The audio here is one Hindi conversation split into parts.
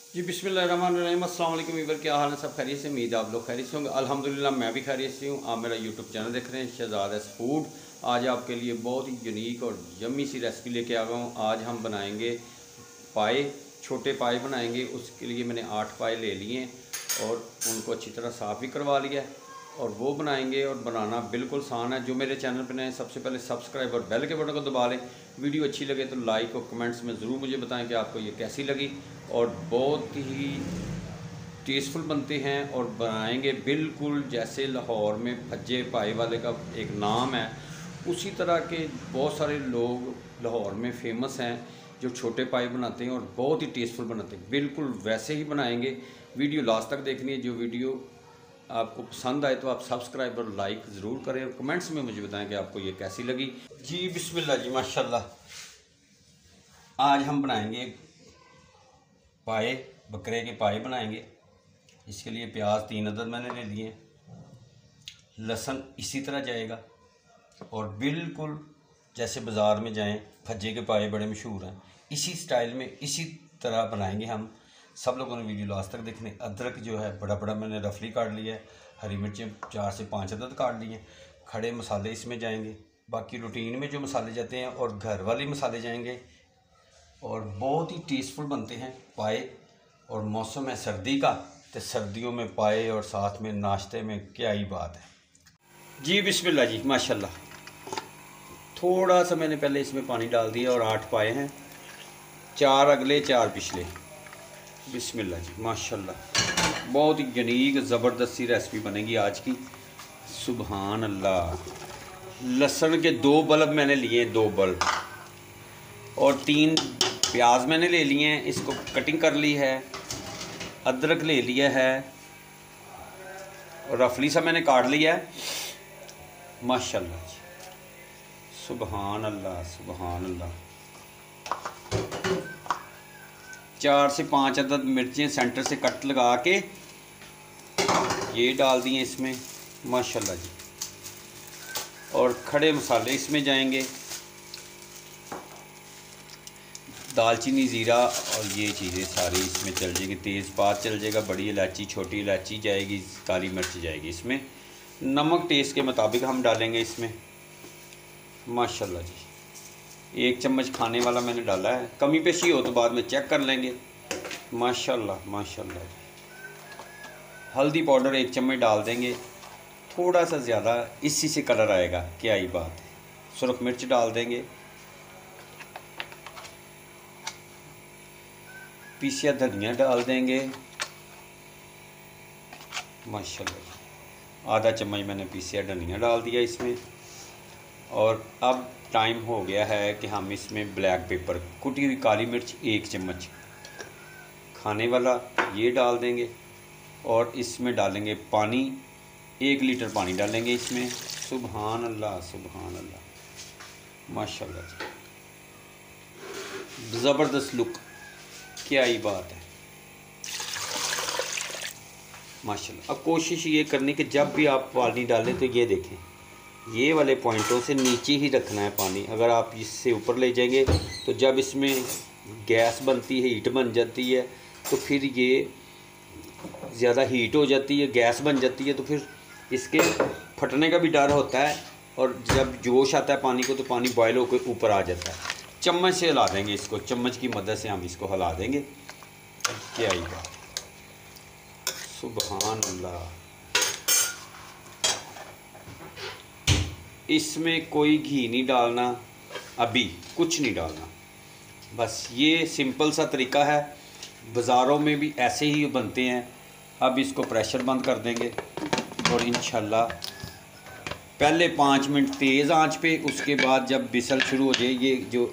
जी बिस्मिल्लाहिर्रहमानिर्रहीम। अस्सलाम वालेकुम वीवर, क्या हाल है? सब खैरियत से? उम्मीद आप लोग खैरियत से होंगे। अल्हम्दुलिल्लाह मैं भी खैरियत से हूँ। आप मेरा यूट्यूब चैनल देख रहे हैं शहजाद फूड। आज आपके लिए बहुत ही यूनिक और यम्मी सी रेसिपी लेके आ गया हूँ। आज हम बनाएंगे पाए, छोटे पाए बनाएंगे। उसके लिए मैंने 8 पाए ले लिए और उनको अच्छी तरह साफ़ भी करवा लिया और वो बनाएंगे। और बनाना बिल्कुल आसान है। जो मेरे चैनल पर नए, सबसे पहले सब्सक्राइब और बेल के बटन को दबा लें। वीडियो अच्छी लगे तो लाइक और कमेंट्स में ज़रूर मुझे बताएं कि आपको ये कैसी लगी। और बहुत ही टेस्टफुल बनते हैं और बनाएंगे बिल्कुल जैसे लाहौर में भज्जे पाए वाले का एक नाम है, उसी तरह के बहुत सारे लोग लाहौर में फेमस हैं जो छोटे पाए बनाते हैं और बहुत ही टेस्टफुल बनाते हैं। बिल्कुल वैसे ही बनाएंगे। वीडियो लास्ट तक देखनी है। जो वीडियो आपको पसंद आए तो आप सब्सक्राइब और लाइक ज़रूर करें और कमेंट्स में मुझे बताएं कि आपको ये कैसी लगी। जी बिस्मिल्लाह जी माशाल्लाह। आज हम बनाएंगे पाए, बकरे के पाए बनाएंगे। इसके लिए प्याज 3 अदद मैंने ले लिए, लहसुन इसी तरह जाएगा और बिल्कुल जैसे बाज़ार में जाएं भज्जे के पाए बड़े मशहूर हैं, इसी स्टाइल में इसी तरह बनाएंगे हम। सब लोगों ने वीडियो लास्ट तक देखने। अदरक जो है बड़ा बड़ा मैंने रफली काट लिया है। हरी मिर्चें 4 से 5 अदद काट लिए। खड़े मसाले इसमें जाएंगे, बाकी रूटीन में जो मसाले जाते हैं और घर वाले मसाले जाएंगे और बहुत ही टेस्टफुल बनते हैं पाए। और मौसम है सर्दी का, तो सर्दियों में पाए और साथ में नाश्ते में क्या ही बात है। जी बिस्मिल्लाह जी माशाल्लाह। थोड़ा सा मैंने पहले इसमें पानी डाल दिया और 8 पाए हैं, 4 अगले 4 पिछले। बिस्मिल्लाह जी माशाल्लाह। बहुत ही यूनिक ज़बरदस्त सी रेसिपी बनेगी आज की। सुबहान अल्लाह। लहसुन के 2 बल्ब मैंने लिए, 2 बल्ब, और 3 प्याज मैंने ले लिए हैं, इसको कटिंग कर ली है। अदरक ले लिया है और रफली सा मैंने काट लिया है। माशाल्लाह जी, सुबहान अल्लाह सुबहान अल्लाह। 4 से 5 अदद मिर्चें सेंटर से कट लगा के ये डाल दिए इसमें। माशाल्लाह जी। और खड़े मसाले इसमें जाएंगे, दालचीनी, ज़ीरा और ये चीज़ें सारी इसमें चल जाएगी। तेज़पात चल जाएगा, बड़ी इलायची, छोटी इलायची जाएगी, काली मिर्च जाएगी इसमें। नमक टेस्ट के मुताबिक हम डालेंगे इसमें। माशाल्लाह जी। 1 चम्मच खाने वाला मैंने डाला है, कमी पेशी हो तो बाद में चेक कर लेंगे। माशाल्लाह माशाल्लाह जी। हल्दी पाउडर 1 चम्मच डाल देंगे, थोड़ा सा ज़्यादा, इसी से कलर आएगा, क्या ही बात है। सुरख मिर्च डाल देंगे, पीसिया धनिया डाल देंगे। माशाल्लाह। आधा चम्मच मैंने पीसिया धनिया डाल दिया इसमें। और अब टाइम हो गया है कि हम इसमें ब्लैक पेपर, कुटी हुई काली मिर्च 1 चम्मच खाने वाला ये डाल देंगे। और इसमें डालेंगे पानी, 1 लीटर पानी डालेंगे इसमें। सुबहान अल्लाह सुबहान अल्लाह। माशाल्लाह। ज़बरदस्त लुक, क्या ही बात है। माशाल्लाह। अब कोशिश ये करनी कि जब भी आप पानी डालें तो ये देखें, ये वाले पॉइंटों से नीचे ही रखना है पानी। अगर आप इससे ऊपर ले जाएंगे तो जब इसमें गैस बनती है, हीट बन जाती है, तो फिर ये ज़्यादा हीट हो जाती है, गैस बन जाती है, तो फिर इसके फटने का भी डर होता है। और जब जोश आता है पानी को तो पानी बॉयल होकर ऊपर आ जाता है। चम्मच से हिला देंगे इसको, चम्मच की मदद से हम इसको हिला देंगे। क्या ही बात, सुबहान अल्लाह। इसमें कोई घी नहीं डालना, अभी कुछ नहीं डालना, बस ये सिंपल सा तरीका है। बाज़ारों में भी ऐसे ही बनते हैं। अब इसको प्रेशर बंद कर देंगे और इंशाल्लाह पहले 5 मिनट तेज़ आंच पे, उसके बाद जब बिसल शुरू हो जाए, ये जो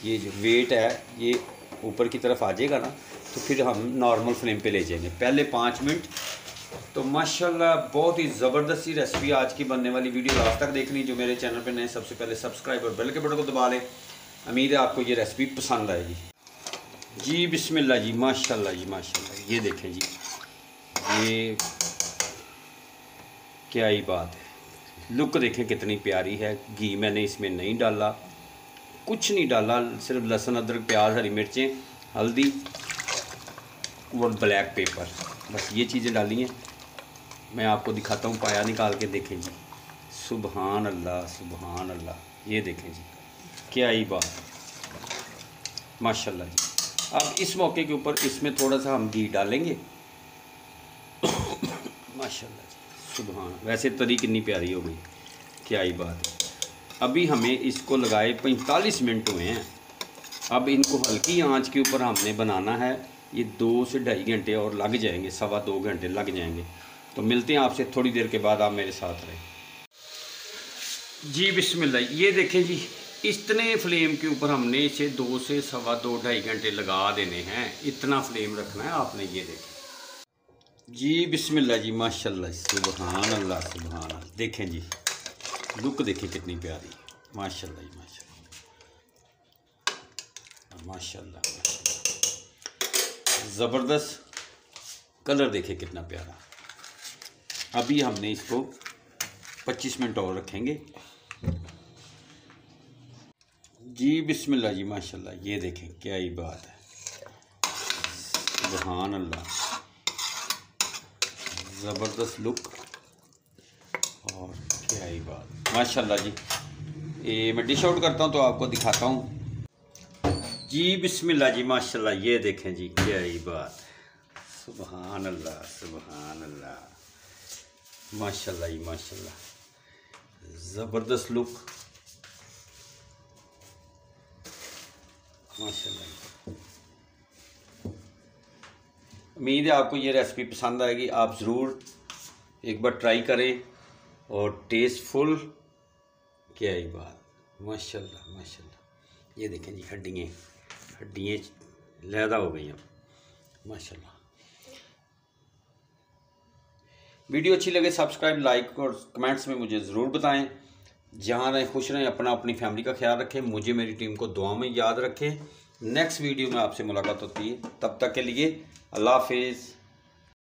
वेट है ये ऊपर की तरफ आ जाएगा ना, तो फिर हम नॉर्मल फ्लेम पे ले जाएंगे। पहले 5 मिनट। तो माशाल्लाह बहुत ही ज़बरदस्त सी रेसिपी आज की बनने वाली। वीडियो लास्ट तक देखनी। जो मेरे चैनल पे नए, सबसे पहले सब्सक्राइब और बेल के बटन को दबा लें। उम्मीद है आपको ये रेसिपी पसंद आएगी। जी बिस्मिल्लाह जी माशाल्लाह जी माशाल्लाह। ये देखें जी, ये क्या ही बात है। लुक देखें कितनी प्यारी है। घी मैंने इसमें नहीं डाला, कुछ नहीं डाला, सिर्फ लहसुन, अदरक, प्याज, हरी मिर्चें, हल्दी और ब्लैक पेपर, बस ये चीज़ें डाली हैं। मैं आपको दिखाता हूँ, पाया निकाल के देखें जी। सुबहान अल्लाह सुबहान अल्लाह, ये देखें जी, क्या ही बात है, माशाल्लाह जी। अब इस मौके के ऊपर इसमें थोड़ा सा हम घी डालेंगे। माशाल्लाह जी, सुबहान। वैसे तरी कितनी प्यारी हो गई, क्या ही बात है। अभी हमें इसको लगाए 45 मिनट हुए हैं। अब इनको हल्की आंच के ऊपर हमने बनाना है। ये 2 से 2.5 घंटे और लग जाएंगे, 2.25 घंटे लग जाएंगे। तो मिलते हैं आपसे थोड़ी देर के बाद, आप मेरे साथ रहें जी। बिस्मिल्लाह, ये देखें जी, इतने फ्लेम के ऊपर हमने इसे 2 से 2.25 2.5 घंटे लगा देने हैं। इतना फ्लेम रखना है आपने। ये देखें जी, बिस्मिल्लाह जी, माशाल्लाह, सुबहान अल्लाह सुबहान अल्लाह। देखें जी, लुक देखें कितनी प्यारी, माशाल्लाह जी, माशाल्लाह माशाल्लाह माशाल्लाह, ज़बरदस्त कलर देखें कितना प्यारा। अभी हमने इसको 25 मिनट और रखेंगे जी। बिस्मिल्लाह जी, माशाल्लाह, ये देखें क्या ही बात है, सुबहान अल्लाह, ज़बरदस्त लुक और क्या ही बात, माशाल्लाह जी। ये मैं डिश आउट करता हूँ तो आपको दिखाता हूँ जी। बिस्मिल्लाह जी, माशाल्लाह, ये देखें जी, क्या ही बात, सुबहान अल्लाह सुबहान अल्लाह, माशाल्लाह जी, माशाल्लाह, ज़बरदस्त लुक, माशाल्लाह। उम्मीद है आपको ये रेसिपी पसंद आएगी। आप ज़रूर एक बार ट्राई करें और टेस्टफुल, क्या ही बात, माशाल्लाह माशाल्लाह। ये देखें जी, हड्डियाँ लैदा हो गई अब, माशाल्लाह। वीडियो अच्छी लगे सब्सक्राइब, लाइक और कमेंट्स में मुझे ज़रूर बताएं। जहाँ रहें खुश रहें, अपनी फैमिली का ख्याल रखें, मुझे मेरी टीम को दुआ में याद रखें। नेक्स्ट वीडियो में आपसे मुलाकात होती है, तब तक के लिए अल्लाह हाफिज़।